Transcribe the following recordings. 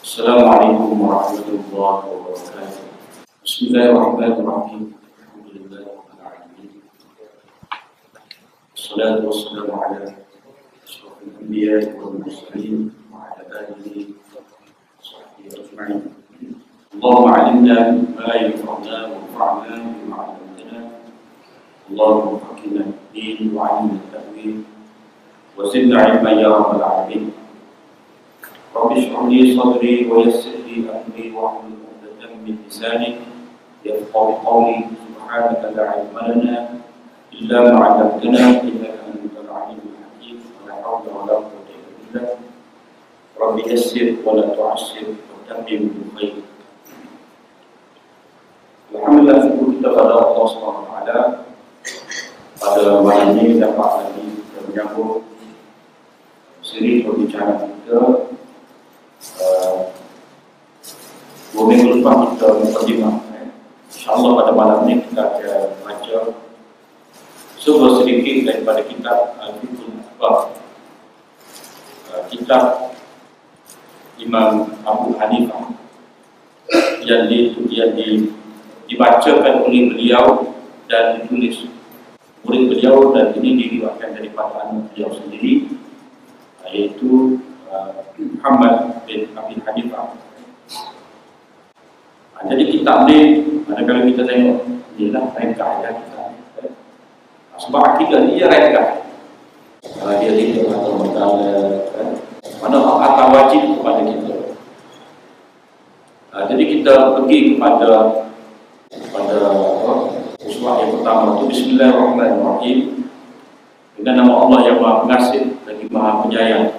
Assalamualaikum warahmatullahi wabarakatuh. Bismillahirrahmanirrahim. Alhamdulillahirabbil alamin. Wassalatu wassalamu ala asyrafil anbiya'i wal mursalin wa ala alihi wa sahbihi ajma'in. Allahumma 'allimna ma yanfa'una wanfa'na bima 'allamtana. Allahumma faqihna fid-din wa 'allimna at-ta'wil wa zidna 'ilman ya rabbal alamin. Rabbi shrah li sadri wa yassir li amri wahlul 'uqdatam min lisani yafqahu qawli. Subhanaka la 'ilma lana illa ma 'allamtana innaka antal 'alimul hakim. La hawla wa la quwwata illa billah. Rabbi yassir wa la tu'assir wa tammim bil khair. Alhamdulillah, syukur kita pada Allah Subhanahu wa taala. Pada malam ini dapat lagi kita menyambung siri perbicaraan kita. 2 minggu lepas kita mukadimah. InsyaAllah pada malam ini kita akan baca sebuah sedikit daripada kitab Al-Fiqhul Akbar, kitab Imam Abu Hanifah yang dibacakan oleh beliau dan ditulis murid beliau, dan ini diriwayatkan daripada anak beliau sendiri, yaitu Muhammad bin Abi Hanifah. Jadi kitab ni, kalau kita tengok, inilah rengkah ya kita. Sebab akidah ni dia rengkah. Dia tidak atau mana atau wajib kepada kita. Jadi kita pergi kepada uswah yang pertama itu Bismillahirrahmanirrahim, dengan nama Allah yang Maha Pengasih lagi Maha Penyayang.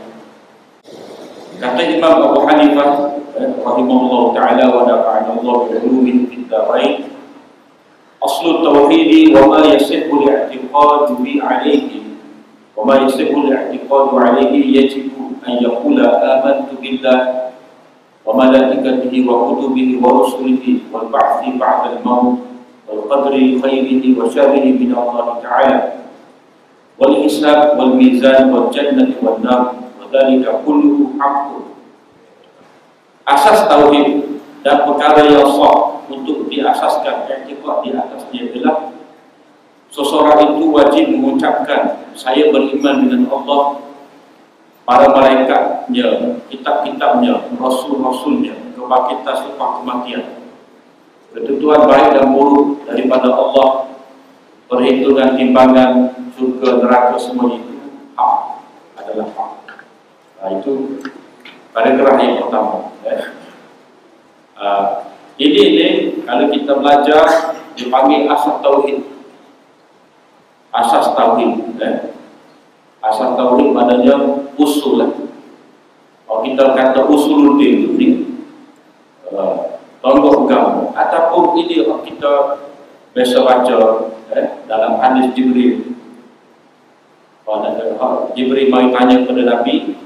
Kata Imam Abu Hanifah rahimahullah ta'ala wa nafa'ana Allah bi ulumihi fid dharain, aslu tauhid wa ma yasihhu li'tiqadu bi alayhi wa ma yasihhu li'tiqadu alayhi yajibu an yaqula amantu billah wa malaikatihi wa kutubihi wa rusulihi wal ba'thi ba'da al-maut wal qadri khairihi wa syarrihi min Allah ta'ala wal hisab wal mizan wal jannati wan nar. Dzalika kulluhu haqqun. Asas tauhid dan perkara yang sah untuk diasaskan i'tiqad di atasnya adalah seseorang itu wajib mengucapkan saya beriman dengan Allah, para malaikatnya, kitab-kitabnya, rasul-rasulnya, kebangkitan selepas kematian, ketentuan baik dan buruk daripada Allah, perhitungan timbangan surga neraka, semua itu hak, adalah hak. Itu paragraf yang pertama. Ini kalau kita belajar dipanggil asas tauhid. Asas tauhid. Asas tauhid maknanya usul. Kalau kita kata usuluddin ini tonggak agama, ataupun ini kita biasa baca dalam hadis Jibril. Kalau Jibril mai tanya kepada Nabi,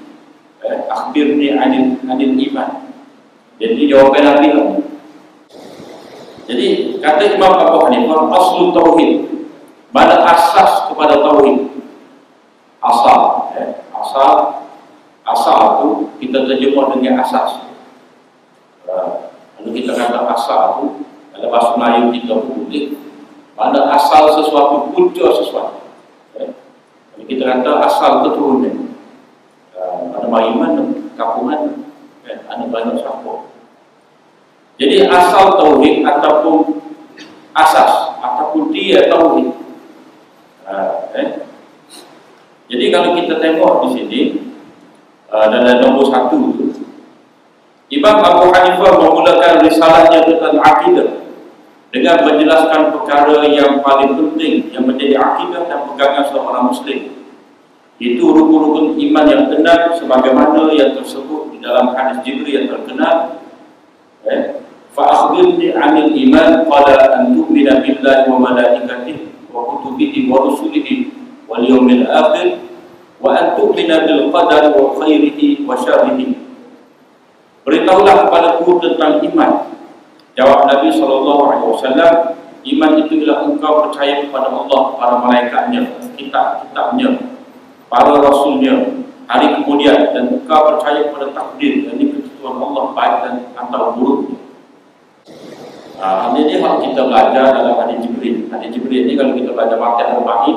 akhbirni anil iman. Jadi jawapan Nabi lah. Jadi kata Imam Abu Hanifah, aslu tauhid, mana asas kepada tauhid. Asal, asal itu kita terjemah dengan asas. Kalau kita kata asal itu dalam bahasa Melayu kita boleh, mana asal sesuatu, punca sesuatu. Kalau kita kata asal keturunan, ada bagaimana kampungan, ada banyak siapa. Jadi asal tauhid ataupun asas ataupun dia tauhid. Jadi kalau kita tengok di sini dalam nombor 1 itu, Imam Abu Hanifah memulakan risalahnya tentang akidah dengan menjelaskan perkara yang paling penting yang menjadi akidah dan pegangan seorang Muslim. Itu rukun-rukun iman yang benar sebagaimana yang tersebut di dalam hadis Jibril yang terkenal. Fa akhbirni 'anil iman, qala an tu'mina billahi wa malaikatihi wa kutubihi wa rusulihi wal yawmil akhir wa an tu'mina bil qadari wa khairihi wa syarrihi. Beritahulah kepadaku tentang iman. Jawab Nabi SAW, iman itu ialah engkau percaya kepada Allah, para malaikatnya, kitab-kitabnya, para rasulnya, hari kemudian, dan engkau percaya kepada takdir, dan ini Tuhan Allah baik dan atau buruk. Ini hal kita belajar dalam hadis Jibril. Hadis Jibril ini kalau kita belajar Maqasid Al-Baqi,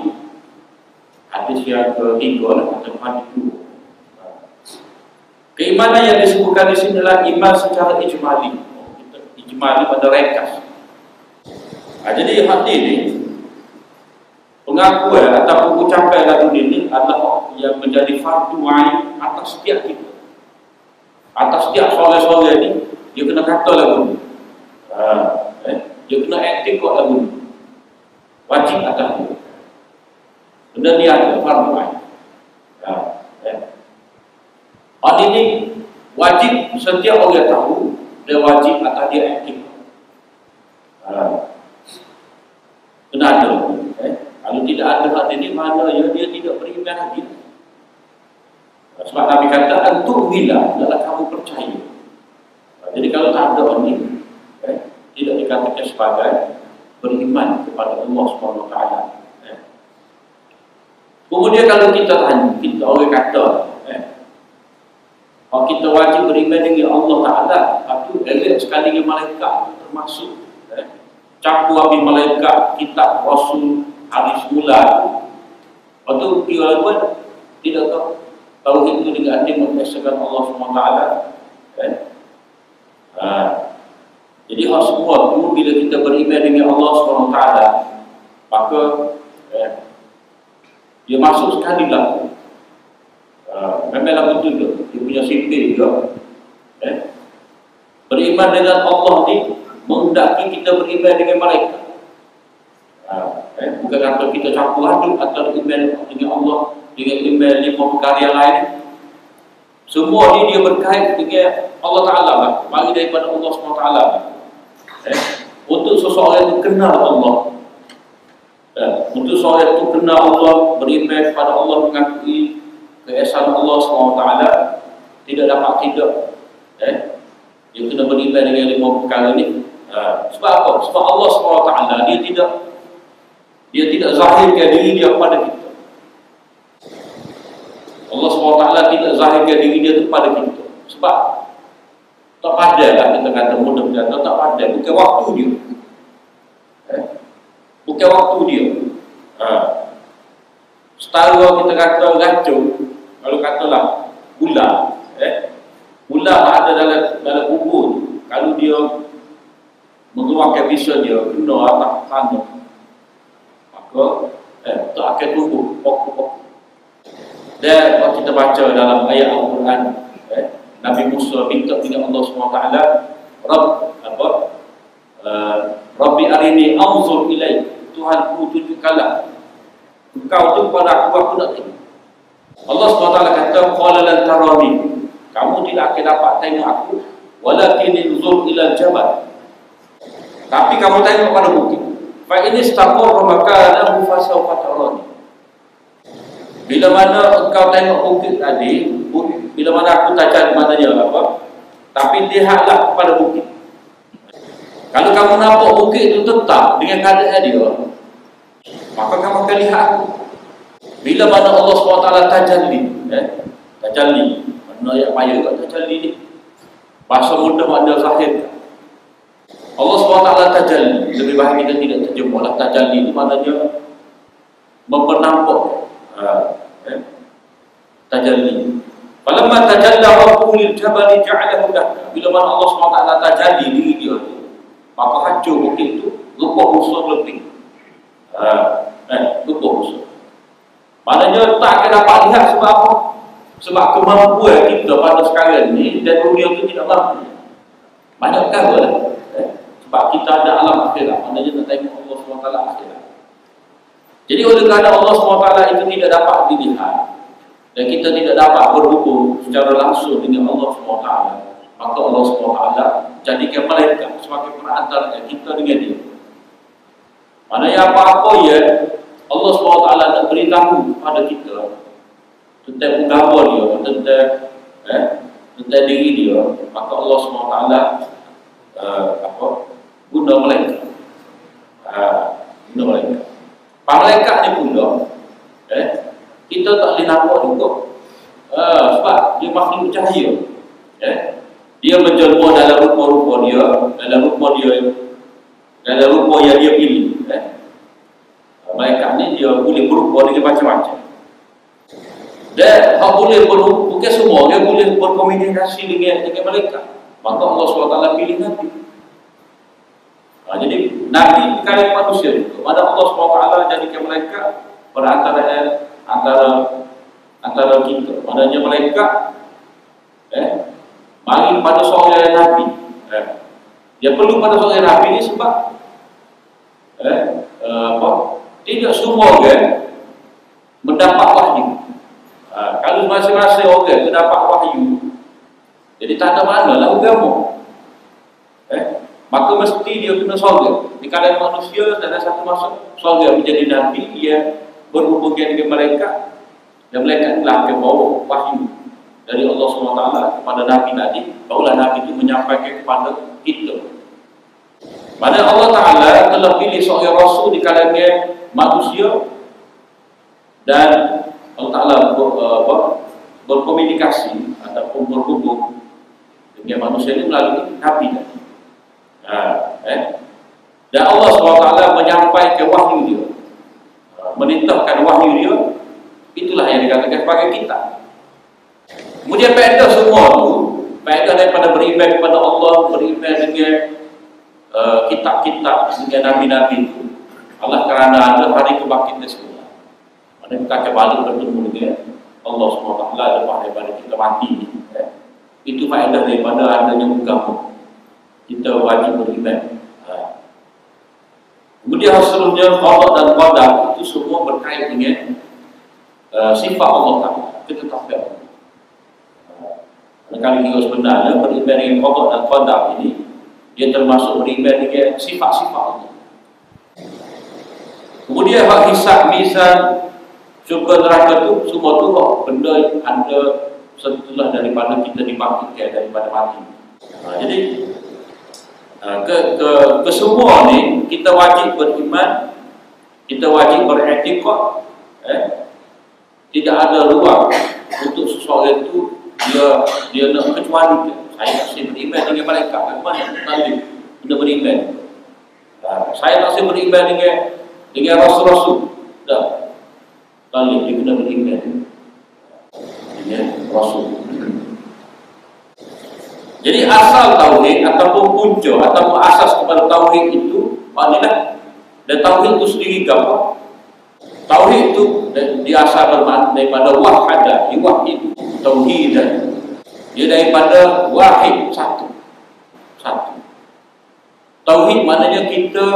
hadis yang ketiga atau hadis kedua. Keimanan yang disebutkan di sini adalah iman secara ijmali. Ijmali pada ringkas. Jadi hadis ini pengakuan atau ucapan lagu ini adalah yang menjadi fardu ain atas setiap kita. Atas setiap soleh-soleh ini dia kena kata lagu ini. Dia kena aktif kok lagu ini. Wajib atas dia. Benda dia ada fardu ain. Hal ini wajib setiap orang tahu, dia wajib atas dia aktif. Kena ada. Kalau tidak ada hal ini, mana ya dia tidak beriman lagi. Sebab Nabi kata, antum bila adalah kamu percaya. Jadi kalau tak ada ini, tidak dikatakan sebagai beriman kepada Allah SWT. Kemudian kalau kita tanya, kita orang kata, kalau kita wajib beriman dengan Allah Ta'ala, itu elok sekali dengan malaikat, termasuk campur habis malaikat, kitab, rasul, hari semula. Lepas tu dia pun tidak tahu tauhid itu dengan hati mengesahkan Allah SWT. Jadi hal semua tu bila kita beriman dengan Allah SWT, maka dia masuk sekali lah. Memanglah betul tu, dia punya sifat juga. Beriman dengan Allah ni menghendaki kita beriman dengan malaikat. Bukan kata kita campur aduk atau iman dengan Allah dengan iman 5 perkara yang lain. Semua ni dia berkait dengan Allah Ta'ala, mari daripada Allah SWT. Untuk seseorang itu kenal Allah, untuk seseorang itu kenal Allah, beriman kepada Allah, mengakui keesaan Allah SWT, tidak dapat tidak dia kena beriman dengan 5 perkara ni. Sebab apa? Sebab Allah SWT dia tidak zahirkan diri dia kepada kita. Allah SWT tidak zahirkan diri dia kepada kita. Sebab tak ada lah kita kata mudah-mudahan, tak ada, bukan waktu dia. Bukan waktu dia. Setara kita kata racun, kalau katalah ular, ular ada dalam kubur. Kalau dia mengeluarkan bisa dia kena atas tanah, maka tak akan tumbuh pokok-pokok. Dan kalau kita baca dalam ayat Al-Quran, Nabi Musa minta dengan Allah SWT, Rabbi arini anzur ilaih, Tuhanku tunjukkanlah engkau tu pada aku nak tengok. Allah SWT kata, qala lan tarani, kamu tidak akan dapat tengok aku, walakin inzur ila jabal, tapi kamu tengok pada bukit. Fa ini istaqarra makanahu fa sawfa tarani. Bila mana engkau tengok bukit tadi, bila mana aku tajam maknanya apa? Tapi lihatlah kepada bukit. Kalau kamu nampak bukit itu tetap dengan keadaan dia, maka kamu akan lihat. Bila mana Allah SWT tajalli, tajalli, mana ayat maya kat tajalli ni? Bahasa mudah makna zahir. Allah SWT tajalli, lebih baik kita tidak terjemahlah tajalli itu maknanya mempernampok. Tajalli. Falamma tajalla rabbuhu lil jabali ja'alahu dakka. Bila mana Allah SWT tajalli diri dia, maka hancur bukit itu, rupa busuk lebih. Rupa busuk. Maknanya tak akan dapat lihat sebab apa? Sebab kemampuan kita pada sekarang ni dan dunia itu tidak mampu. Banyak perkara lah. Sebab kita ada alam akhirat, maknanya nak tengok Allah SWT akhirat. Jadi oleh kerana Allah SWT itu tidak dapat dilihat dan kita tidak dapat berhubung secara langsung dengan Allah SWT, maka Allah SWT jadikan malaikat sebagai perantara kita dengan dia. Maknanya apa-apa ya Allah SWT nak beritahu kepada kita tentang agama dia, tentang diri dia, maka Allah SWT guna malaikat. Guna malaikat. Malaikat ni pula kita tak boleh nampak juga. Sebab dia makhluk cahaya. Dia menjelma dalam rupa-rupa dia, dalam rupa yang dia pilih. Malaikat ni dia boleh berupa dengan macam-macam. Dan hak boleh bukan semua dia boleh berkomunikasi dengan malaikat. Maka Allah SWT pilih Nabi. Jadi Nabi kali manusia itu, mana Allah SWT jadikan malaikat antara kita. Maknanya malaikat mari pada seorang Nabi. Dia perlu pada seorang Nabi ni sebab tidak semua orang mendapat wahyu. Kalau masing-masing orang mendapat wahyu, jadi tak ada mana lah agama. Maka mesti dia kena sorga. Di kalangan manusia ada satu masa sorga menjadi Nabi, ia berhubungan dengan malaikat, dan malaikat telah membawa wahyu dari Allah SWT kepada Nabi tadi. Barulah Nabi itu menyampaikan kepada kita. Pada Allah Ta'ala telah pilih seorang Rasul di kalangan manusia, dan Allah Ta'ala berkomunikasi ataupun berhubung dengan manusia ini melalui Nabi tadi. Dan Allah SWT menyampaikan wahyu dia, menitahkan wahyu dia. Itulah yang dikatakan sebagai kitab. Kemudian faedah semua tu, faedah daripada beriman kepada Allah, beriman dengan kitab-kitab, dengan Nabi-Nabi itu, Allah kerana ada hari kebangkitan semula. Mana kita akan balik bertemu dengan Allah SWT lepas daripada kita mati ni. Itu faedah daripada adanya agama. Kita wajib beriman. Kemudian seterusnya qada dan qadar itu semua berkait dengan sifat Allah Ta'ala, ketetapan Allah. Kalau kita sebenarnya beriman dengan qada dan qadar ini, dia termasuk beriman dengan sifat-sifat Allah. Kemudian hak hisab, mizan, syurga, neraka tu semua tu benda ada setelah daripada kita dibangkitkan daripada mati. Jadi ke semua ni kita wajib beriman, kita wajib beriktikad. Tidak ada ruang untuk seseorang itu dia nak kecuali saya nak beriman dengan malaikat, bagaimana tadi kita beriman. Saya nak beriman dengan rasul-rasul. Dah. Tadi dia kena beriman dengan rasul. Jadi asal tauhid ataupun punca ataupun asas kepada tauhid itu adalah, dan tauhid itu sendiri apa? Tauhid itu diasal daripada wahada, wahid tauhidan. Dia daripada wahid, satu. Tauhid maknanya kita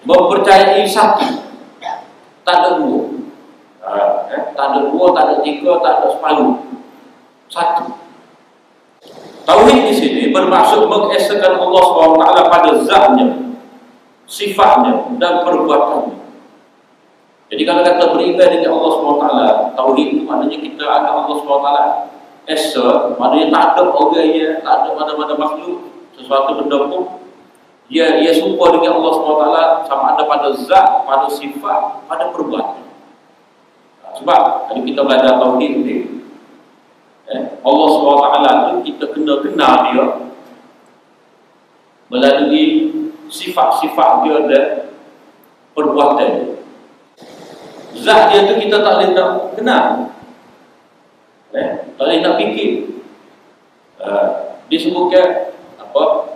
mempercayai satu, tak ada dua. Tak ada dua, tak ada tiga, tak ada separuh. Satu. Tauhid di sini bermaksud mengesakan Allah SWT pada zatnya, sifatnya dan perbuatannya. Jadi kalau kata beriman dengan Allah SWT, tauhid itu maknanya kita anggap Allah SWT esa, maknanya tak ada orang yang, tak ada mana-mana makhluk, sesuatu benda pun dia serupa dengan Allah SWT sama ada pada zat, pada sifat, pada perbuatan. Sebab kalau kita belajar tauhid ni, Allah SWT tu kita kena kenal dia melalui sifat-sifat dia dan perbuatan dia. Zat dia tu kita tak boleh nak kenal, tak boleh nak fikir. Disebutkan apa?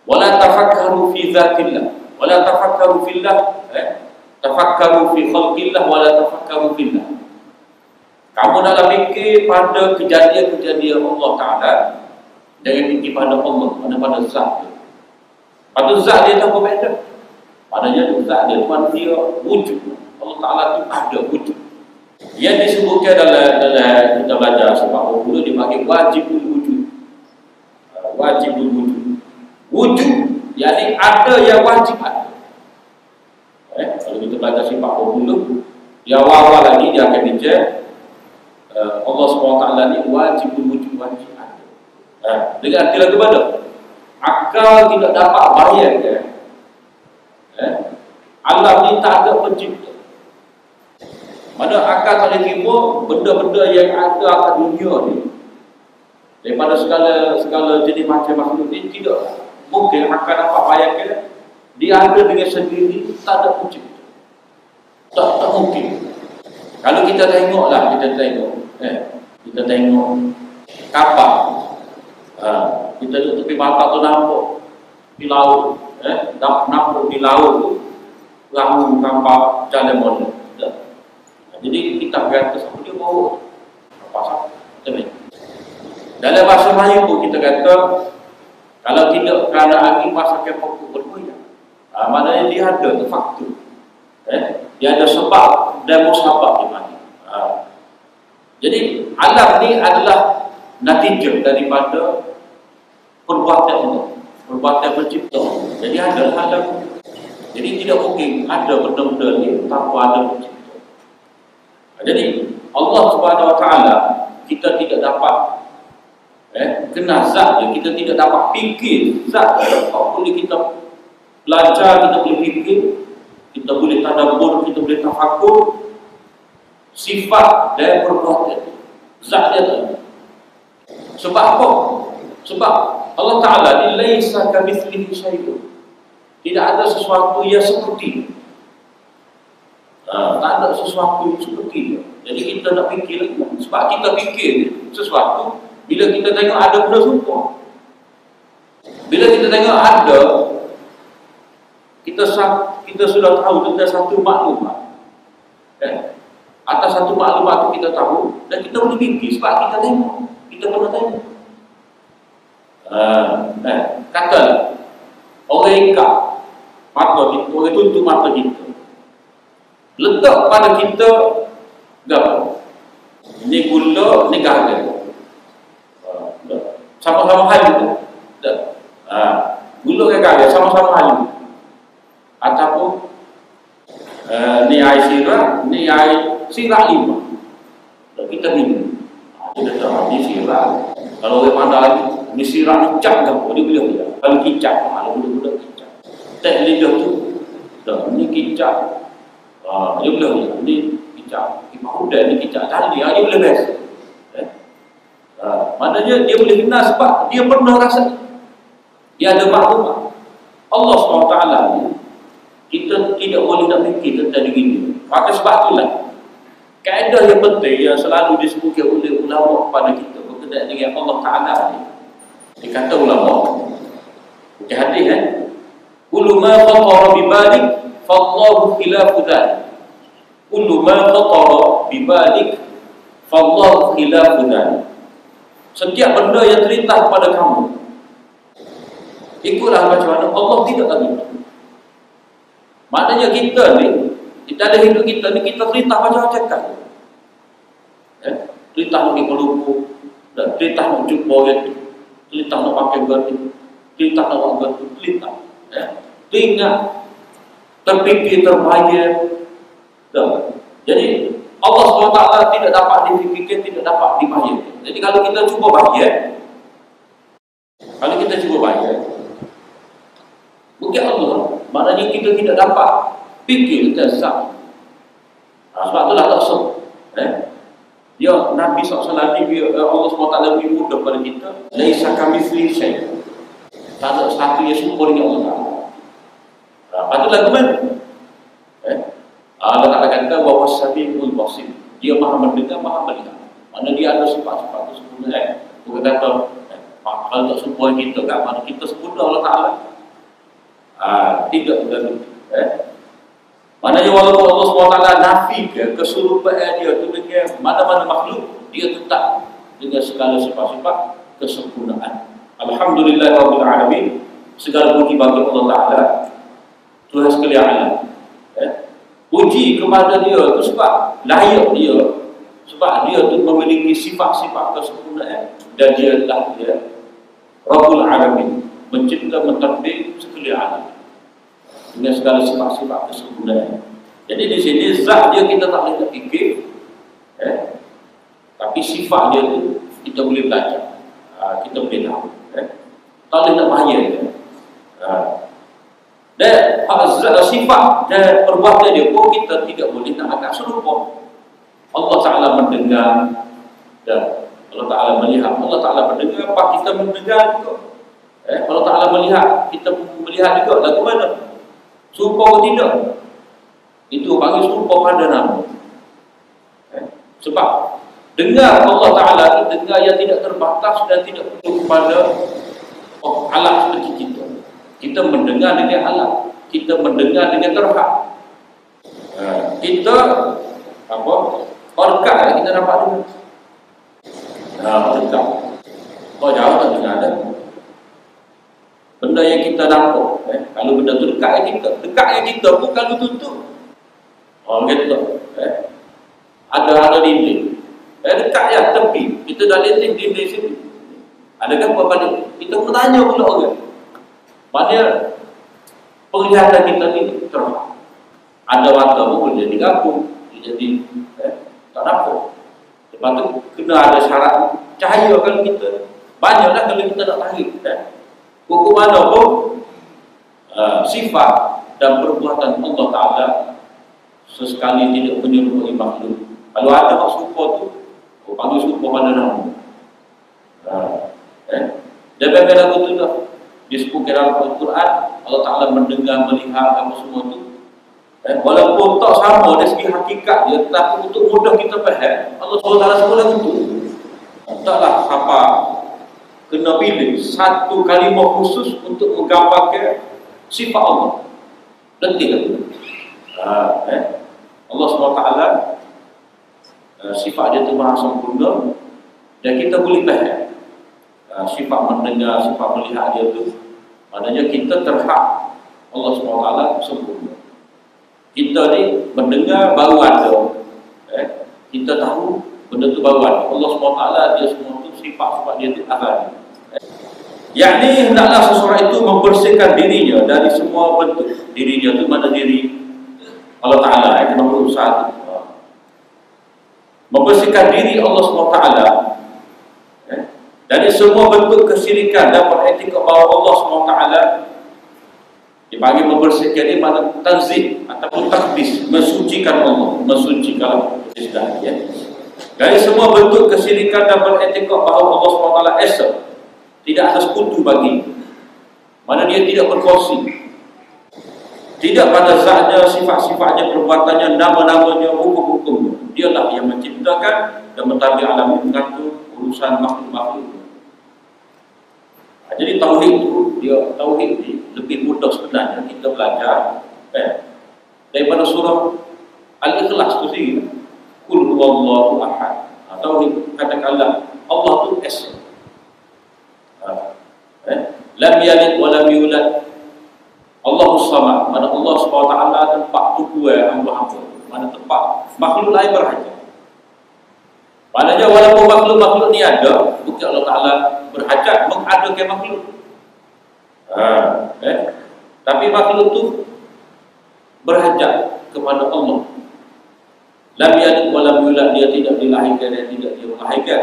Wala tafakkaru fi zatillah, wala tafakkaru fillah, tafakkaru fi khalqillah, wala tafakkaru fillah. Kamu dalam fikir pada kejadian-kejadian Allah Ta'ala, jangan fikir pada Allah, pada zat dia. Pada zat dia tak berbeza. Padanya zat dia manusia wujud. Allah Ta'ala itu ada wujud. Yang disebutkan dalam kita belajar sebab dulu dipanggil wajibul wujud. Wajibul wujud. Wujud, yakni ada yang wajib ada. Kalau kita belajar sifat dulu, yang awal lagi dia akan bincang Allah SWT ni wajibul wujud, wajib ada. Dengan arti lagu mana? Akal tidak dapat bayangkan. Alam ni tak ada pencipta. Mana akal tak boleh terima benda-benda yang ada akan dunia ni daripada segala jenis macam makhluk ini, tidak mungkin akan dapat bayangkan dia ada dengan sendiri, tak ada pencipta. Tak mungkin. Kalau kita tengoklah, kita tengok kapal, kita duduk tepi mata tu nampak di laut, nampak di laut tu perahu kapal jalan motor. Jadi kita kata siapa dia bawa apa sahaja. Dalam bahasa Melayu pun kita kata kalau tidak kerana angin masa kepok bergoyang, maknanya dia ada faktor, dia ada sebab dan musabab di mana. Jadi alam ni adalah natijah daripada perbuatan pencipta. Jadi ada alam. Jadi tidak mungkin ada benda-benda ni tanpa ada pencipta. Jadi Allah Subhanahu Wa Taala kita tidak dapat kenal zat dia, kita tidak dapat fikir zat dia. Kalau boleh kita belajar, kita boleh fikir, kita boleh tadabbur, kita boleh tafakkur sifat dan perbuatan zat dia tu. Sebab apa? Sebab Allah Ta'ala ni laisa kamitslihi syai'un. Tidak ada sesuatu yang seperti. Tak ada sesuatu yang seperti dia. Jadi kita nak fikir lagi. Sebab kita fikir sesuatu, bila kita tengok ada benda serupa. Bila kita tengok ada, kita sudah tahu tentang satu maklumat. Atas satu maklumat itu kita tahu dan kita boleh fikir sebab kita tengok, kita pernah tengok. Katalah orang ikat mata kita, orang tutup mata kita, letak pada kita gapo? Ini gula, ini garam. Sama-sama hal itu. Gula dengan garam sama-sama hal itu. Ataupun ni air sirap, ni air sirap 5. Kita minum. Kita tahu ni sirap. Kalau orang pandai lagi, ni sirap ni cap gapo? Dia boleh. Kalau kicap, kalau boleh kicap. Tek lidah tu. Ni kicap. Dia boleh. Ni kicap. Udah ni kicap tadi, dia boleh biasa. Maknanya dia boleh kenal sebab dia pernah rasa. Dia ada maklumat. Allah SWT ni kita tidak boleh nak fikir tentang diri dia. Maka sebab itulah kaedah yang penting yang selalu disebutkan oleh ulama kepada kita berkenaan dengan Allah Ta'ala ni. Dikata ulama di hadis kullu ma khatara bi balik fallahu khilafu dzalik. Kullu ma khatara bi balik fallahu khilafu dzalik. Setiap benda yang terlintas pada kamu, ikutlah macam mana Allah tidak lagi. Maknanya kita ni, kita ada hidup kita ni, kita terlintas macam-macam kan. Terlintas nak pergi Maluku, terlintas nak jumpa orang tu, terlintas nak pakai ganti, terlintas nak buat ganti, terlintas. Teringat, terfikir, terbayar. Jadi Allah SWT tidak dapat difikirkan, tidak dapat dibayar. Jadi kalau kita cuba bayar, mungkin Allah, maknanya kita tidak dapat fikir tentang zat. Sebab itulah tak sok. Dia Nabi SAW ni, Allah SWT lebih mudah pada kita. Laisa kamitslihi syai'. Tak ada satu yang serupa dengan Allah Ta'ala. Lepas tu lagu mana? Allah Ta'ala kata wa was-sami'ul basir. Dia maha mendengar, maha melihat. Mana dia ada sifat-sifat sempurna. Bukan kata kalau tak sempurna kita kan, mana kita sempurna Allah Ta'ala. Tidak begitu. Maknanya walaupun Allah SWT nafikan keserupaan dia tu dengan mana-mana makhluk, dia tetap dengan segala sifat-sifat kesempurnaan. Alhamdulillahirabbil alamin. Segala puji bagi Allah Ta'ala, Tuhan sekalian alam. Puji kepada dia tu sebab layak dia, sebab dia tu memiliki sifat-sifat kesempurnaan dan dia adalah Rabbul Alamin, mencipta mentadbir sekalian alam dengan segala sifat-sifat kesempurnaan. Jadi di sini zat dia kita tak boleh fikir, tapi sifat dia tu kita boleh belajar, kita boleh tahu. Tak boleh nak bahaya dia. Dan sifat dan perbuatan dia pun kita tidak boleh nak agak serupa. Allah Ta'ala mendengar dan Allah Ta'ala melihat, Allah Ta'ala mendengar, apa kita mendengar juga. Allah Ta'ala melihat, kita melihat juga. Lagu mana? Serupa atau tidak? Itu panggil serupa pada nama. Sebab dengar Allah Ta'ala, dengar yang tidak terbatas dan tidak perlu kepada alat seperti kita. Kita mendengar dengan alat, kita mendengar dengan terhad. Kita orkat kita dapat dengar. Dekat. Kau jauh tak dengar ada. Benda yang kita nampak, kalau benda tu dekat yang kita pun kalau tutup. Gitu. Ada dinding. Dekat ya tepi. Kita dah letih dinding sini. Adakah buat balik? Kita bertanya pula orang. Mana penglihatan kita ni terang. Ada mata pun boleh jadi gabung, jadi tak nampak. Lepas tu kena ada syarat cahaya kalau kita. Banyaklah kalau kita nak tarik. Hukum mana pun sifat dan perbuatan Allah Ta'ala sesekali tidak menyerupai makhluk. Kalau ada hak serupa tu, panggil serupa pada nama. Dan bagi lagu tu dah disebut dalam Al-Quran, Allah Ta'ala mendengar, melihat apa semua tu. Walaupun tak sama dari segi hakikat dia, tetapi untuk mudah kita faham, Allah SWT sebut lagu tu. Taklah siapa kena pilih satu kalimah khusus untuk menggambarkan sifat Allah. Letih lagu tu. Allah SWT sifat dia tu maha sempurna dan kita boleh faham. Sifat mendengar, sifat melihat dia tu maknanya kita terhad Allah SWT sempurna. Kita ni mendengar baru ada, kita tahu benda tu baru ada. Allah SWT dia semua tu sifat-sifat dia tu azali. Yakni hendaklah seseorang itu membersihkan dirinya dari semua bentuk. Dirinya tu mana diri Allah Ta'ala yang nombor satu. Membersihkan diri Allah SWT dari semua bentuk kesyirikan dan beretika bahawa Allah SWT dipanggil membersihkan ini makna tanzih ataupun takdis, mensucikan Allah, mensucikan istilah ya. Dari semua bentuk kesyirikan dan beretika bahawa Allah SWT esa, tidak ada sekutu bagi, mana dia tidak berkongsi, tidak pada zatnya, sifat-sifatnya, perbuatannya, nama-namanya, hukum-hukumnya. Dialah yang menciptakan dan mentadbir alam, mengatur urusan makhluk-makhluk. Jadi tauhid itu, tauhid ini lebih mudah sebenarnya kita belajar daripada surah Al-Ikhlas itu sendiri. Qul huwallahu ahad. Tauhid katakanlah Allah itu esa. Lam yalid wa lam yulad. Allahus samad. Mana Allah SWT tempat tujuan hamba-hamba. Mana tempat makhluk lain berhajat. Maknanya walaupun makhluk-makhluk ni ada, bukan Allah Ta'ala berhajat mengadakan makhluk. Tapi makhluk tu berhajat kepada Allah. Lam yalid wa lam yulad, dia tidak dilahirkan dan tidak dia melahirkan,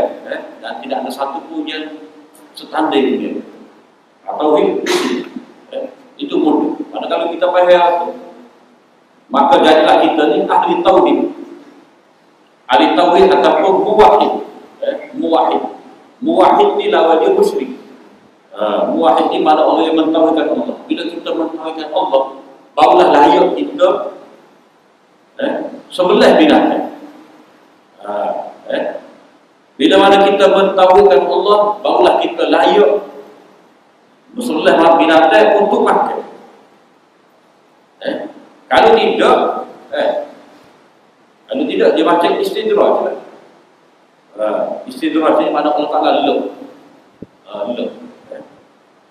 dan tidak ada satu pun yang setanding dia. Atau itu mudah. Karena kalau kita faham itu, maka jadilah kita ni ahli tauhid. Ahli tauhid ataupun muwahhid. Muwahhid ni lawan dia musyrik. Muwahhid ni mana orang yang mentauhidkan Allah. Bila kita mentauhidkan Allah, barulah layak kita sebelah binatang. Bila mana kita mentauhidkan Allah, barulah kita layak bersebelah binatang untuk makan. Kalau tidak, dia macam istidraj. Istidraj ni mana Allah Ta'ala leluk.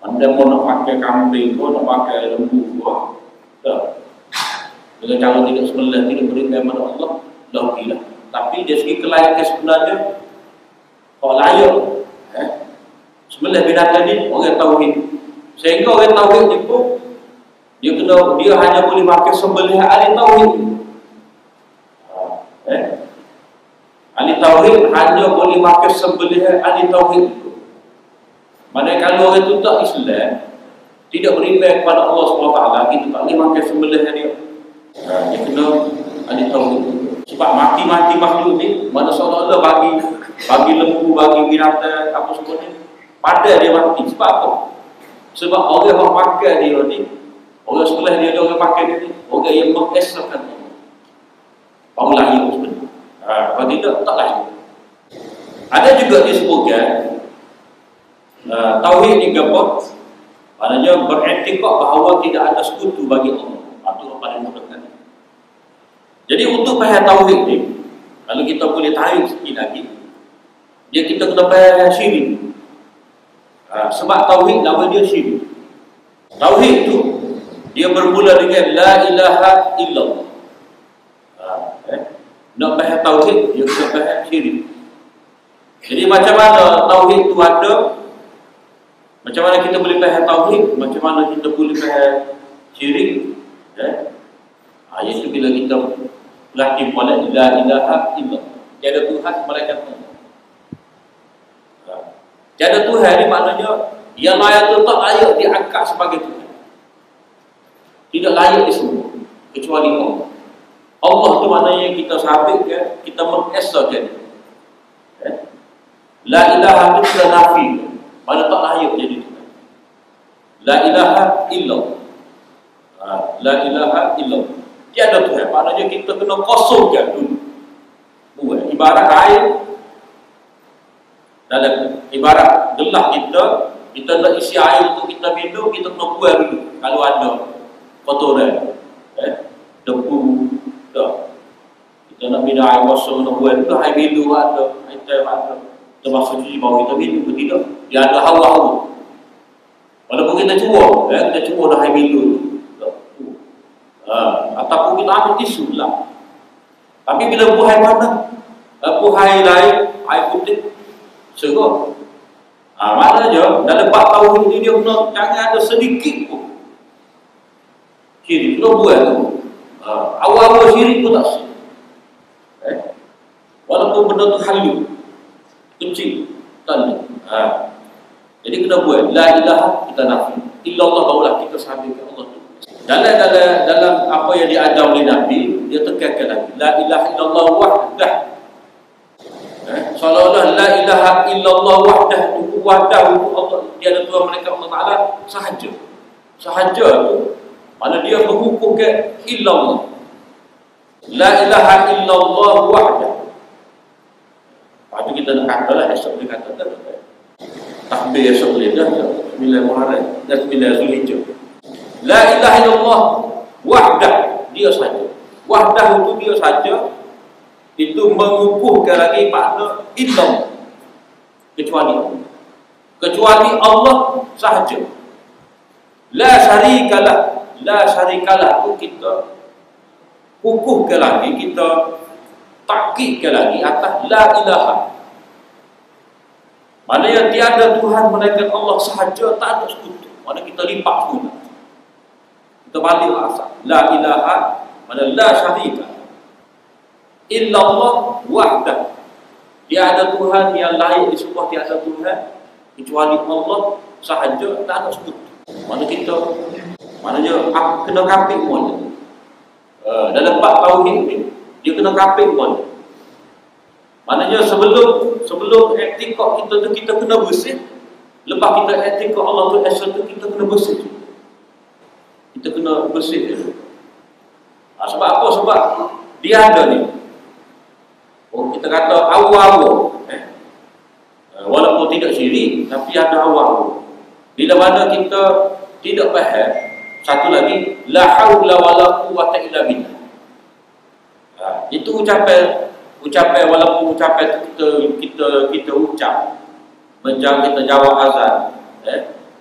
Anda mau nak pakai kambing ko, nak pakai lembu ko, dengan cara tidak sebelah, tidak berikan kepada Allah, lagilah. Tapi dari segi kelayakan sebenarnya, kalau layak, sebelah binatang ni orang tauhid. Sehingga orang tauhid ni pun dia hanya boleh pakai sembelih ahli tauhid. Ahli tauhid hanya boleh pakai sembelih ahli tauhid. Manakala kalau orang itu tak Islam, tidak beriman kepada Allah SWT, kita tak boleh pakai sembelih dia. Dia kena ahli tauhid. Sebab mati-mati makhluk ni, mana seolah-olah bagi lembu, bagi binatang binatang apa semua ni, pada dia mati. Sebab apa? Sebab orang yang pakai dia ni, orang sekolah dia ada orang pakai dia ni, orang yang mengesahkan Allah. Baru lahir sebenarnya. Kalau tidak, tak lahir. Ada juga disebutkan tauhid ni apa? Maknanya beriktikad bahawa tidak ada sekutu bagi Allah. Itu paling mudah. Jadi untuk faham tauhid ni, kalau kita boleh tarik sikit lagi, dia kita kena faham syirik. Sebab tauhid nama dia syirik. Tauhid tu dia bermula dengan la ilaha illallah. Nak faham tauhid, dia kena faham syirik. Jadi macam mana tauhid tu ada? Macam mana kita boleh faham tauhid? Macam mana kita boleh faham syirik? Iaitu bila kita berarti pada la ilaha illallah. Tiada Tuhan melainkan Allah. Tiada Tuhan ni maknanya yang layak tu tak layak diangkat sebagai Tuhan. Tidak layak disebut kecuali Allah. Allah tu maknanya kita sabitkan, kita mengesahkan. La ilaha itu kita nafi, mana tak layak jadi Tuhan. La ilaha illallah. La ilaha illallah. Tiada Tuhan, maknanya kita kena kosongkan dulu. Buat ibarat air, dalam ibarat gelas kita nak isi air untuk kita minum, kita kena buang dulu. Kalau ada kotoran, debu, dah. Kita nak minum air kosong, nak buang dulu. Air minum ada, air teh ada. Kita masuk cuci bawah kita minum ke tidak? Dia ada hawa-hawa. Walaupun kita cuba, kita cuba dah air minum tu. Ataupun kita ambil tisu lah. Tapi bila buah air mana? Buah air lain, air putih, serut. Maknanya dalam bab tauhid ni dia kena jangan ada sedikit pun syirik. Kena buat tu. Awal-awal syirik pun tak syirik. Walaupun benda tu halus, kecil, tak. Jadi kena buat la ilaha kita nafi. Illallah barulah kita sampaikan Allah tu. Dalam apa yang diajar oleh Nabi, dia tekankan lagi la ilaha illallah wahdah. Seolah-olah la ilaha illallah wahdah itu wahdah untuk Allah, tiada Tuhan melainkan Allah Ta'ala sahaja. Sahaja tu mana dia mengukuhkan illallah. La ilaha illallah wahdah. Lepas tu kita nak katalah, esok dia kata takbir esok boleh dah 9 Muharram dan 9 Zulhijjah. La ilaha illallah wahdah, dia saja. Wahdah itu dia saja. Itu mengukuhkan lagi makna illallah, kecuali Allah sahaja. La syarikalah, la syarikalah itu kita kukuhkan lagi, kita takkidkan lagi atas la ilaha. Mana yang tiada Tuhan melainkan Allah sahaja, tak ada sekutu. Mana kita lipat pun, kita balik asal la ilaha, mana la syarika illallah wahdah. Tiada Tuhan yang layak disembah, tiada Tuhan kecuali Allah sahaja, tak ada sekutu. Mana kita, maknanya kena kafir pun. Dalam bab tauhid ni dia kena kafir pun. Maknanya sebelum i'tikad kita tu kita kena bersih. Lepas kita i'tikad Allah tu esa tu kita kena bersih. Kita kena bersih dulu. Sebab apa? Sebab dia ada ni. Kita kata awal-awal, walaupun tidak syirik, tapi ada awal. Bila mana kita tidak faham, satu lagi, la haula wala quwwata illa billah. Itu ucapan walaupun ucapan kita ucap, menjang kita jawab azan,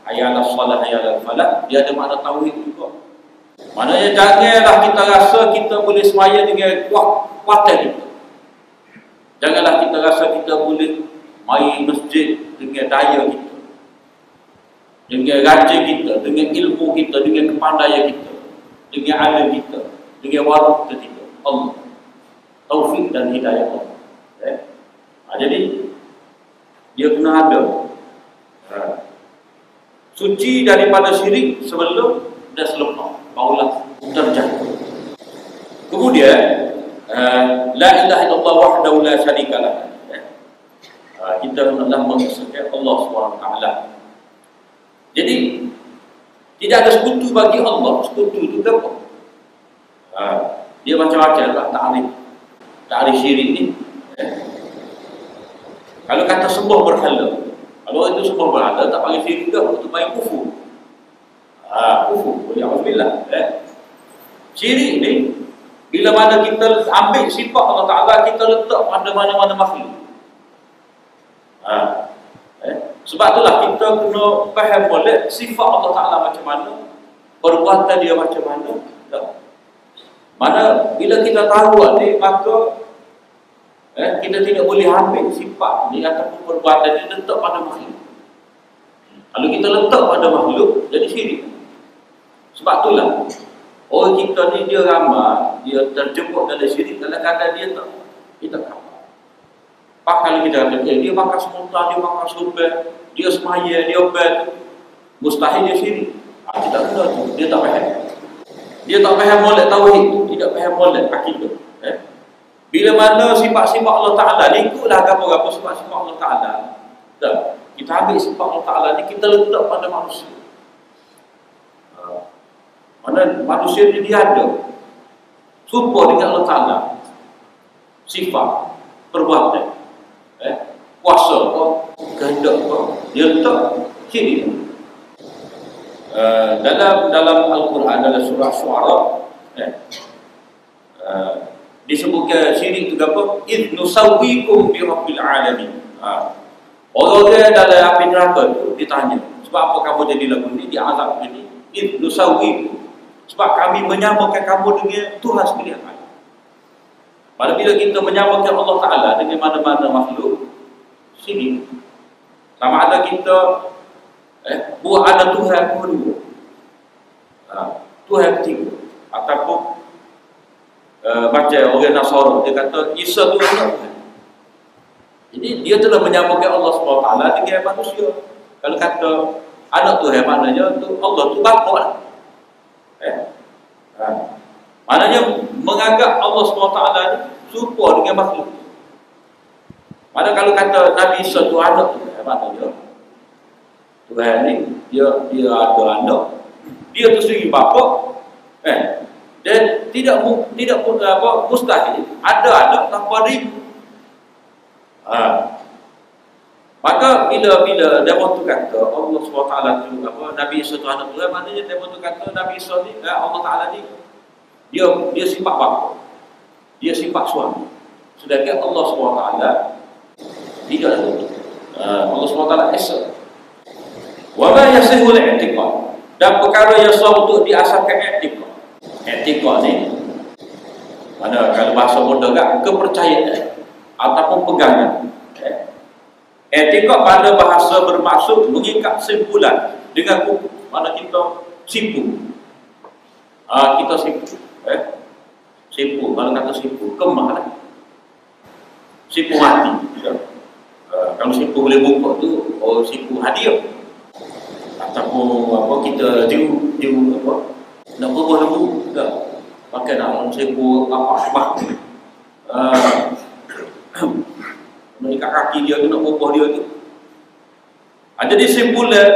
hayyalah salat hayyalah falah, dia ada makna tauhid juga. Maknanya janganlah kita rasa kita boleh semaya dengan kuatan kita. Janganlah kita rasa kita boleh mai masjid dengan daya kita, dengan rajin kita, dengan ilmu kita, dengan kepandaian kita, dengan alim kita, dengan warak kita. Allah, taufik dan hidayah Allah. Jadi dia kena ada suci daripada syirik sebelum dan selepas, barulah terjadi. Kemudian la ilaha illallah wahdahu la syarikalah. kita adalah mengesahkan Allah SWT. Jadi tidak ada sekutu bagi Allah. Sekutu itu apa? Dia macam-macam lah ta'rif syirik ni. Kalau kata sembah berhala, kalau itu sembah berhala tak panggil syirik ke? Itu panggil kufur. Kufur. Alhamdulillah. Syirik ni bila mana kita ambil sifat Allah Ta'ala, kita letak pada mana-mana makhluk. Sebab itulah kita kena faham boleh sifat Allah Ta'ala macam mana, perbuatan dia macam mana. Mana bila kita tahu ni, maka kita tidak boleh ambil sifat ni ataupun perbuatan dia letak pada makhluk. Kalau kita letak pada makhluk, jadi syirik. Sebab itulah orang kita ni dia ramai, dia terjebak dalam syirik kadang-kadang dia tak faham. Kalau kita kata dia makan semutan, dia makan sumpah, dia semaya, dia obat, mustahil dia syirik. Kita kena tu, dia tak faham. Dia tak faham molek tauhid, tidak faham molek akidah. Bila mana sifat-sifat Allah Ta'ala ni, ikutlah apa-apa sifat-sifat Allah Ta'ala. Kita ambil sifat Allah Ta'ala ni, kita letak pada manusia. Mana manusia ni dia ada serupa dengan Allah Ta'ala, sifat, perbuatan, kuasa apa, kehendak apa, dia letak syirik. Dalam Al-Quran, dalam surah Syu'ara, disebutkan syirik itu apa? Idh nusawwikum bi rabbil alamin. Orang-orang dalam api neraka itu ditanya, sebab apa kamu jadi lagu ni, diazab ini? Idh nusawwikum, sebab kami menyamakan kamu dengan Tuhan sekalian. Pada bila kita menyamakan Allah Ta'ala dengan mana-mana makhluk, syirik. Sama ada kita buat ada Tuhan kedua, Tuhan ketiga, ataupun baca orang Nasara dia kata Isa tu anak Tuhan. Jadi dia telah menyamakan Allah SWT dengan manusia. Kalau kata anak Tuhan, maknanya tu Allah tu bapa lah. Maknanya menganggap Allah SWT ni serupa dengan makhluk. Mana kalau kata Nabi Isa tu anak Tuhan, maknanya Tuhan ni dia ada anak, dia tu sendiri bapa, dan tidak pun mustahil ada anak tanpa ribu. Maka bila demo tu kata Allah SWT tu Nabi Isa tu anak Tuhan, maknanya demo tu kata Nabi Isa ni Allah Ta'ala ni dia sifat bapa, dia sifat suami, sedangkan Allah SWT tidak ada. Allah SWT Esa. Wa ma yasihul i'tiqad, dan perkara yang sah untuk diasaskan i'tiqad. I'tiqad ni mana kalau bahasa mudah kan kepercayaan ataupun pegangan. I'tiqad pada bahasa bermaksud mengikat simpulan dengan buku. Mana kita sipu. Kita sipu. Sipu, kalau kata sipu, kemah lah. Sipu hati. Kalau sipu boleh buka tu, sipu hadiah. Ataupun apa kita diu apa? Nak berbuah lembu, tak. Maka nak sipu apa? Nak ikat kaki dia tu, nak berbuah dia tu. Jadi simpulan,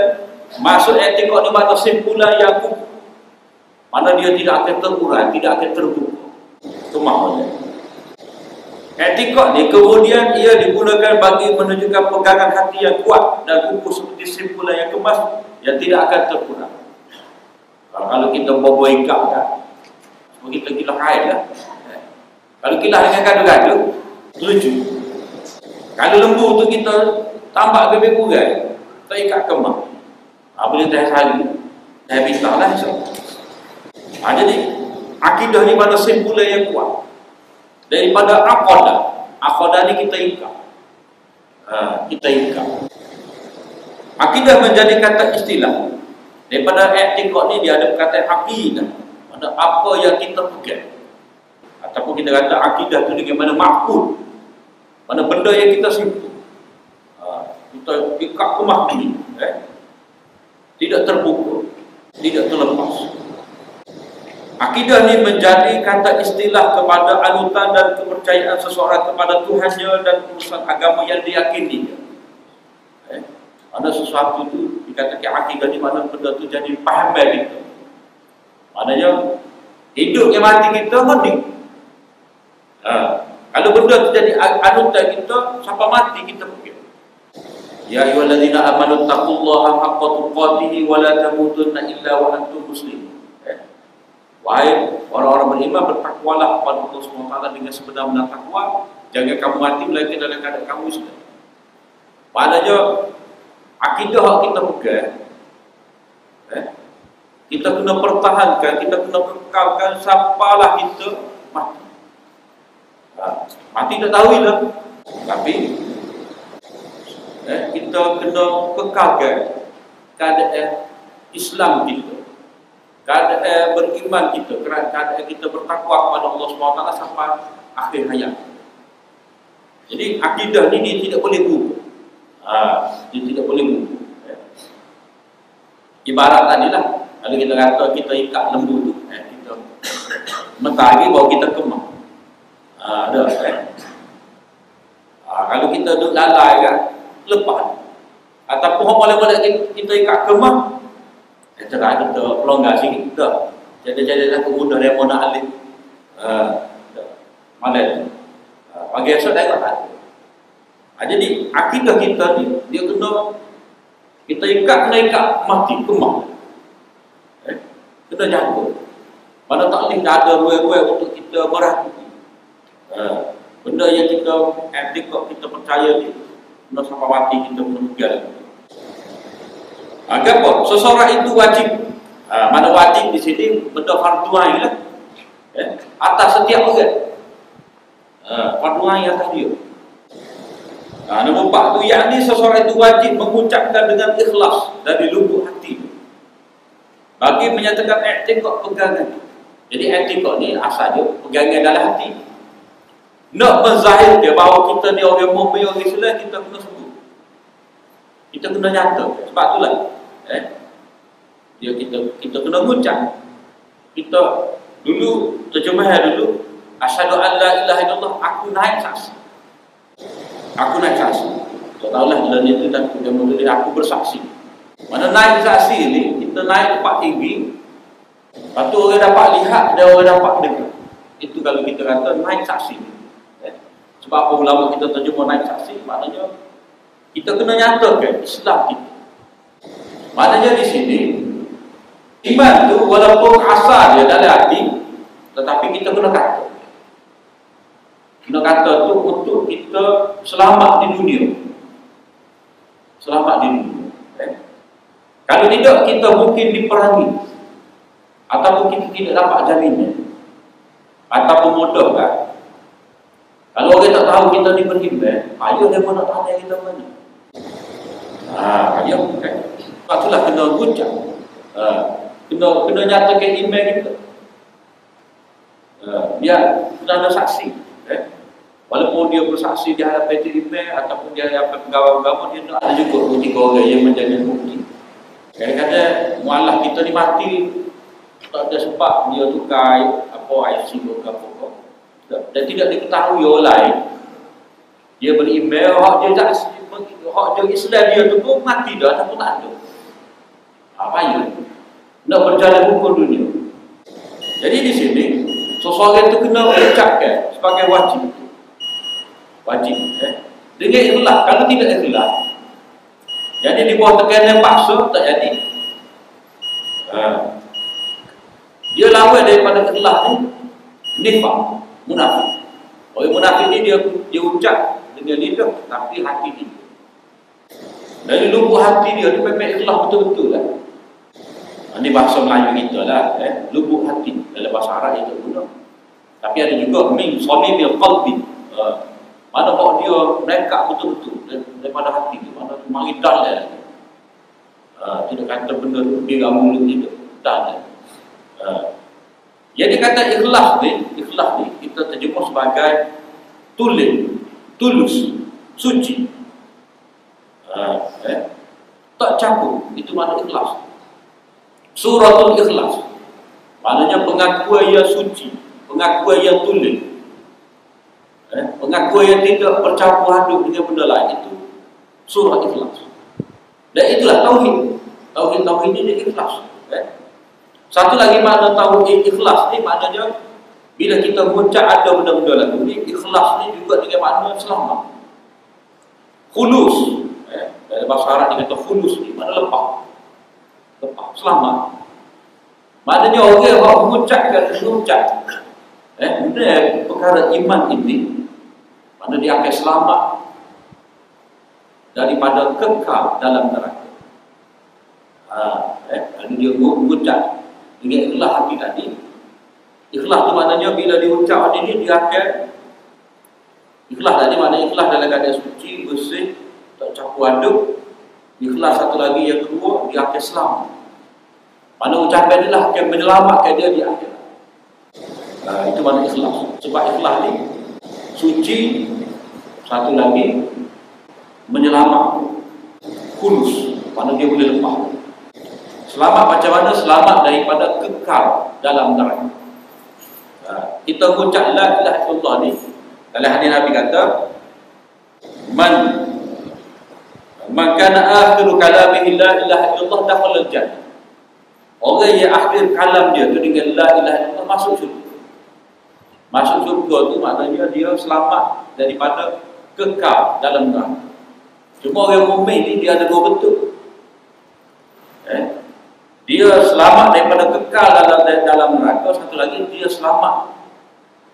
maksud i'tiqad ni makna simpulan yang mana dia tidak akan terkurang, tidak akan terbuka. Kemahnya. I'tiqad ni kemudian ia digunakan bagi menunjukkan pegangan hati yang kuat dan kukuh seperti simpulan yang kemas yang tidak akan terkurang. Kalau kita bawa ikat kan, kita kilah kain lah. Kalau kilah dengan gaduh-gaduh, lucu. Kalau lembu tu kita tambah bebek kurai, kita ikat kemah. Boleh dah hari, dah bintang lah. Jadi akidah ni pada simpulan yang kuat. Daripada Aqadah ni kita ikat. Kita ikat. Akidah menjadi kata istilah. Daripada i'tiqad ni dia ada perkataan aqidah. Mana apa yang kita pegang. Ataupun kita kata akidah tu dengan mana ma'qul. Mana benda yang kita simpan. Kita ikat kemah ni. Tidak terbuka. Tidak terlepas. Akidah ni menjadi kata istilah kepada anutan dan kepercayaan seseorang kepada Tuhannya dan urusan agama yang diyakini. Mana sesuatu itu dikatakan akidah ni mana benda tu jadi paham kita. Maknanya hidup yang mati kita mati. Kalau benda tu jadi anutan kita sampai mati kita pergi. Ya ayyuhallazina amanu taqullaha haqqa tuqatih wa la tamutunna illa wa antum muslimun. Wahai orang-orang beriman, bertakwalah kepada Allah SWT dengan sebenar-benar takwa. Jangan kamu mati melainkan dalam keadaan kamu Islam. Maknanya akidah yang kita pegang, kita kena pertahankan, kita kena kekalkan sampailah kita mati. Mati tak tahu lah, tapi kita kena kekalkan keadaan Islam kita, keadaan beriman kita, keadaan kita bertakwa kepada Allah SWT sampai akhir hayat. Jadi akidah ni dia tidak boleh berubah. Dia tidak boleh berubah. Ibarat tadilah, kalau kita kata kita ikat lembu tu, kita mentari baru kita kemas. Ada kalau kita duduk lalai kan, lepas. Ataupun boleh-boleh kita ikat kemas, cerah kita pelonggar sikit dah. Jadi aku mudah dia mau nak alih. Malam. Pagi esok dah tak. Jadi akidah kita ni dia kena kita kena ikat mati kemas. Kena jaga. Mana tak boleh ada ruang-ruang untuk kita merhati. Benda yang kita etikot kita percaya ni kena sampai mati kita kena pegang. Apa? Seseorang itu wajib. Mana wajib di sini benda fardu ain lah. Atas setiap orang. Fardu ain atas dia. Nombor 4 tu yakni seseorang itu wajib mengucapkan dengan ikhlas dari lubuk hati bagi menyatakan i'tiqad pegangan. Jadi i'tiqad ni asal dia pegangan dalam hati. Nak menzahir dia bahawa kita ni orang mukmin, orang Islam, kita kena sebut. Kita kena nyata. Sebab itulah kita kena mengucap. Kita dulu terjemahan dulu asyhadu an la ilaha illallah, aku naik saksi. Aku naik saksi. Tak tahulah bila itu dan kemudian aku bersaksi. Mana naik saksi ni, kita naik tempat tinggi. Lepas tu orang dapat lihat dan orang dapat dengar. Itu kalau kita kata naik saksi. Sebab apa ulama kita terjemah naik saksi? Maknanya kita kena nyatakan Islam kita. Maknanya di sini iman tu walaupun asal dia dalam hati, tetapi kita kena kata. Kena kata tu untuk kita selamat di dunia. Selamat di dunia. Kalau tidak, kita mungkin diperangi. Ataupun kita tidak dapat jaminan. Ataupun mudah kan. Kalau orang tak tahu kita ni beriman, payah dia pun nak tanya kita mana. Payah kan. Sebab itulah kena ucap. Kena nyatakan iman kita. Dia kena ada saksi. Walaupun dia bersaksi di hadapan iman ataupun dia hadapan pegawai-pegawai, dia tak ada juga 3 orang yang menjadi bukti. Kadang-kadang mualaf kita ni mati, tak ada sebab dia tukar apa IC ke apa. Dan tidak diketahui orang lain. Dia beriman, hak dia Islam dia tu pun mati dah ataupun tak ada. Apa ya? Nak berjalan hukum dunia. Jadi di sini seseorang itu kena ucapkan sebagai wajib. Wajib. Dengan ikhlas. Kalau tidak ikhlas, jadi di bawah tekanan paksa tak jadi. Dia lawan daripada ikhlas ni nifaq, munafik. Orang munafik ni dia ucap dengan lidah tapi hati dia. Dari lubuk hati dia memang ikhlas betul-betul kan. Ini bahasa Melayu kita lah, lubuk hati. Dalam bahasa Arab itu guna. Tapi ada juga min salimil qalbi. Mana kok dia nekat betul-betul daripada hati dia. Mana tu mari dalam. Tidak kata benda tu dia mulut dia dalam. Jadi kata ikhlas ni kita terjemah sebagai tulus, suci. Tak campur, itu makna ikhlas. Suratul Ikhlas. Maknanya pengakuan yang suci, pengakuan yang tulis. Pengakuan yang tidak bercampur aduk dengan benda lain, itu surah Ikhlas. Dan itulah tauhid. Tauhid ini ikhlas. Satu lagi makna tauhid ikhlas ni maknanya bila kita mengucap ada benda-benda lagu ni, ikhlas ni juga dengan makna selamat. Khulus. Dalam bahasa Arab dia kata khulus ni makna lepas. Lepas, selamat. Maknanya orang yang mengucapkan benda perkara iman ini, makna dia akan selamat daripada kekal dalam neraka. Kalau dia mengucap dengan ikhlas hati tadi, ikhlas tu maknanya bila diucap ini dia akan ikhlas tadi, maknanya ikhlas dalam keadaan suci, bersih, tak campur aduk. Ikhlas satu lagi yang kedua, dia akan selamat. Mana ucapan inilah akan menyelamatkan dia di akhirat. Itu makna ikhlas. Sebab ikhlas ni suci, satu lagi menyelamatkan, khulus, mana dia boleh lepas. Selamat macam mana? Selamat daripada kekal dalam neraka. Kita mengucap la ilaha illallah ni, dalam hadis Nabi kata, man kana akhiru kalamihi la ilaha illallah dakhala al-jannah. Orang yang akhir kalam dia tu dengan la ilaha illallah masuk syurga. Masuk syurga tu maknanya dia selamat daripada kekal dalam neraka. Cuma orang mukmin ni dia ada dua bentuk. Dia selamat daripada kekal dalam neraka, satu lagi dia selamat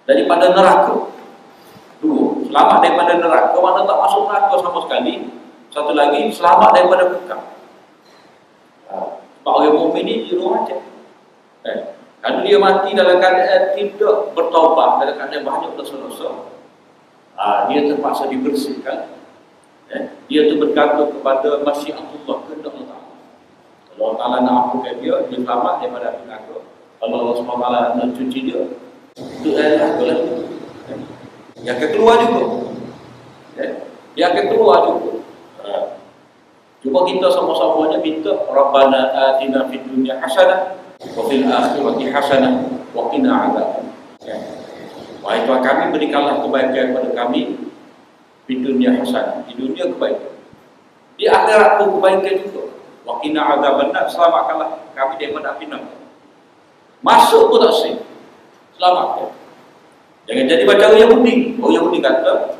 daripada neraka. Dua, selamat daripada neraka mana tak masuk neraka sama sekali. Satu lagi selamat daripada kekal. Sebab orang mukmin ni dia dua macam. Kalau dia mati dalam keadaan tidak bertaubat, dalam keadaan banyak dosa-dosa, dia terpaksa dibersihkan. Dia tu bergantung kepada masyiatullah, kehendak Allah. Kalau Allah Ta'ala nak ampunkan dia selamat daripada api neraka. Kalau Allah SWT nak cuci dia, itu neraka lah. Dia akan keluar juga. Dia akan keluar juga. Cuba kita sama-samanya minta Rabbana atina fid dunya hasanah wa fil akhirati hasanah wa qina adzaban. Wahai Tuhan kami, berikanlah kebaikan kepada kami di dunia hasanah, di dunia kebaikan, di akhirat pun kebaikan juga. Wa qina adzaban, selamatkanlah kami daripada api neraka. Masuk pun tak sih, selamatkan. Jangan jadi macam orang Yahudi. Orang Yahudi kata,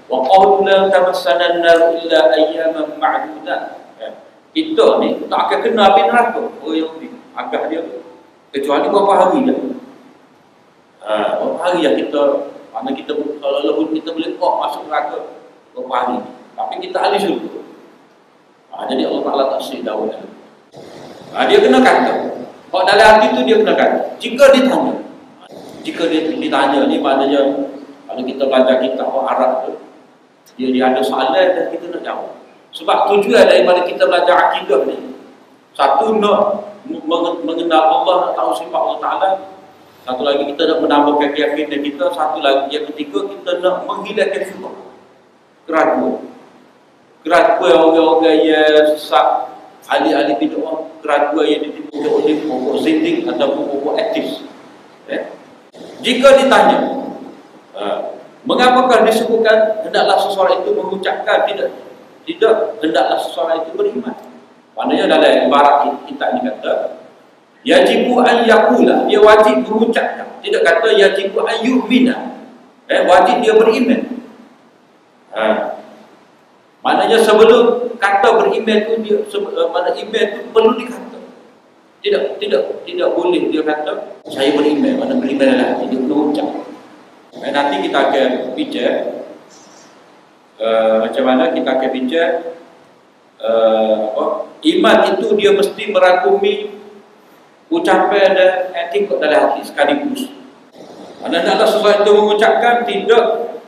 wa qalu la tamassana an-nar illa ayyaman ma'dudat. Kita ni tak akan kena api neraka. Orang Yahudi agak dia kecuali beberapa hari je. Beberapa hari je kita, mana kita kalau kita boleh masuk neraka beberapa hari. Tapi kita ahli syurga. Jadi Allah Ta'ala tak sih daun. Dia kena kata. Kalau dalam hati tu dia kena kata. Jika ditanya ni maknanya kalau kita belajar kitab Arab tu, dia ada soalan dan kita nak jawab. Sebab tujuan daripada kita belajar akidah ni, satu nak mengenal Allah, nak tahu sifat Allah Ta'ala. Satu lagi kita nak menambahkan keyakinan kita. Satu lagi yang ketiga, kita nak menghilangkan syubhat, keraguan orang-orang yang sesat, ahli-ahli bid'ah, keraguan yang ditimbulkan oleh pokok zindik ataupun pokok etis. Jika ditanya, mengapakah disebutkan hendaklah seseorang itu mengucapkan, tidak hendaklah seseorang itu beriman. Maknanya dalam ibarat kita ini kata yajibu an yaqula, dia wajib mengucapkan. Tidak kata yajibu an yu'mina, wajib dia beriman. Maknanya sebelum kata beriman tu dia mana iman tu perlu dikata. Tidak boleh dia kata saya beriman, mana beriman adalah dia mengucap. Nanti kita akan bincang macam mana kita akan bincang iman itu dia mesti merangkumi ucapan dan etik dalam hati sekaligus. Mana hendaklah seseorang itu mengucapkan, tidak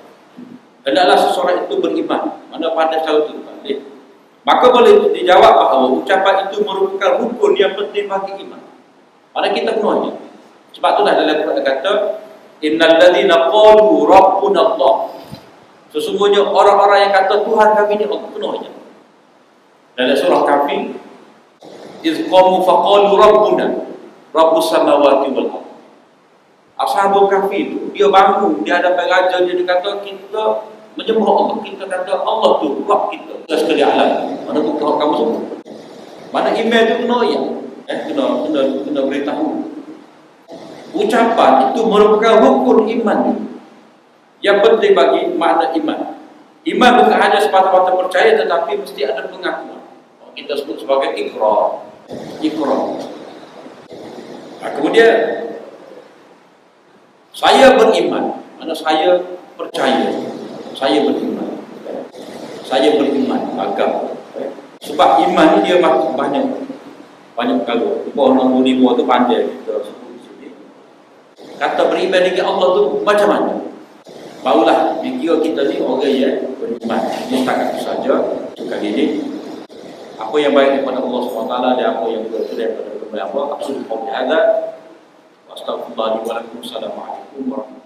hendaklah seseorang itu beriman. Mana pada cara itu maka boleh dijawab bahawa ucapan itu merupakan rukun yang penting bagi iman. Mana kita penuhnya. Sebab itulah dalam Quran kata innal ladzina qalu rabbuna Allah, sesungguhnya orang-orang yang kata Tuhan kami ni Allah, penuhnya. Dalam surah Kahfi, iz qamu faqalu rabbuna rabbus samawati wal ardh. Ashabul Kahfi itu dia bangun di hadapan raja, dia kata kita menyembah Allah. Kita kata Allah tu Rabb kita, tugas sekali alam. Mana tu Tuhan kamu semua? Mana email tu kena ya? Kena beritahu. Ucapan itu merupakan rukun iman. Yang penting bagi makna iman. Iman bukan hanya semata-mata percaya, tetapi mesti ada pengakuan. Kita sebut sebagai ikrar. Nah, kemudian saya beriman. Mana saya percaya, saya beriman. Saya beriman agama. Sebab iman ni dia banyak kalau nombor 5 tu pandai kita sebut di sini. Kata beriman dengan Allah tu macam-macam. Barulah dikira kita ni orang yang beriman. Ini setakat itu saja kali ini. Apa yang baik daripada Allah SWT dan apa yang betul daripada Allah. Aku sudah qawli hadza wa astaghfirullah li wa lakum. Assalamualaikum warahmatullahi wabarakatuh.